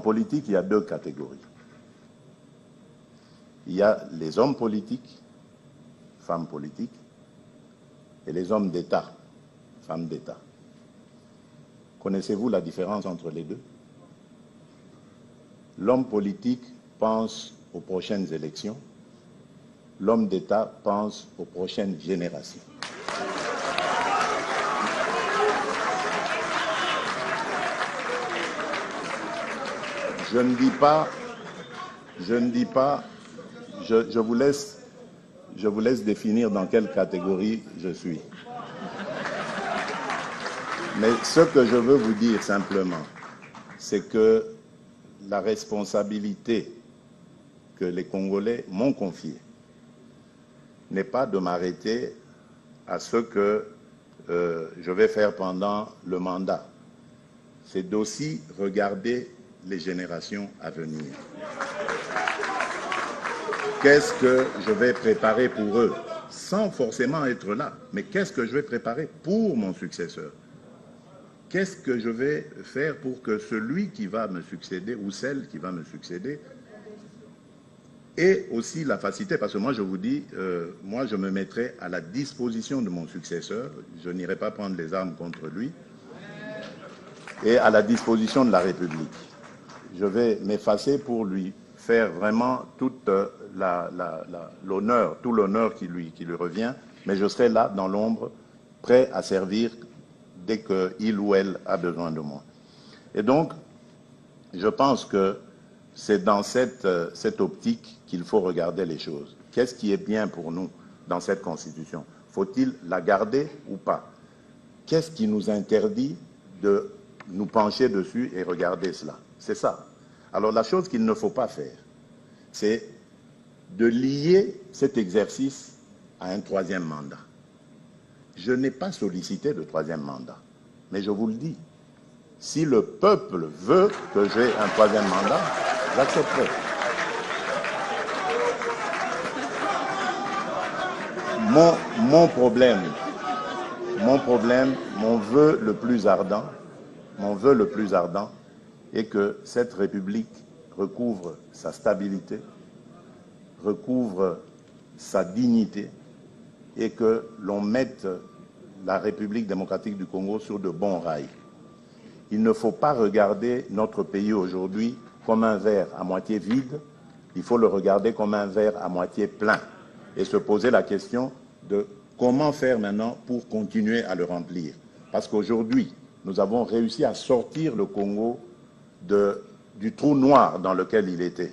politique, il y a deux catégories. Il y a les hommes politiques, femmes politiques, et les hommes d'État, femmes d'État. Connaissez-vous la différence entre les deux? L'homme politique pense aux prochaines élections, l'homme d'État pense aux prochaines générations. Je ne dis pas, je vous laisse définir dans quelle catégorie je suis. Mais ce que je veux vous dire simplement, c'est que la responsabilité que les Congolais m'ont confiée n'est pas de m'arrêter à ce que je vais faire pendant le mandat. C'est d'aussi regarder les générations à venir. Qu'est-ce que je vais préparer pour eux, sans forcément être là, mais qu'est-ce que je vais préparer pour mon successeur? Qu'est-ce que je vais faire pour que celui qui va me succéder ou celle qui va me succéder ait aussi la facilité? Parce que moi, je vous dis, moi, je me mettrai à la disposition de mon successeur. Je n'irai pas prendre les armes contre lui. Et à la disposition de la République. Je vais m'effacer pour lui faire vraiment toute l'honneur, tout l'honneur qui lui revient, mais je serai là dans l'ombre, prêt à servir dès qu'il ou elle a besoin de moi. Et donc, je pense que c'est dans cette optique qu'il faut regarder les choses. Qu'est-ce qui est bien pour nous dans cette Constitution? Faut-il la garder ou pas? Qu'est-ce qui nous interdit de nous pencher dessus et regarder cela? C'est ça. Alors la chose qu'il ne faut pas faire, c'est de lier cet exercice à un troisième mandat. Je n'ai pas sollicité de troisième mandat, mais je vous le dis, si le peuple veut que j'ai un troisième mandat, j'accepterai. Mon problème, mon vœu le plus ardent est que cette République recouvre sa stabilité, recouvre sa dignité et que l'on mette la République démocratique du Congo sur de bons rails. Il ne faut pas regarder notre pays aujourd'hui comme un verre à moitié vide, il faut le regarder comme un verre à moitié plein et se poser la question de comment faire maintenant pour continuer à le remplir. Parce qu'aujourd'hui, nous avons réussi à sortir le Congo du trou noir dans lequel il était.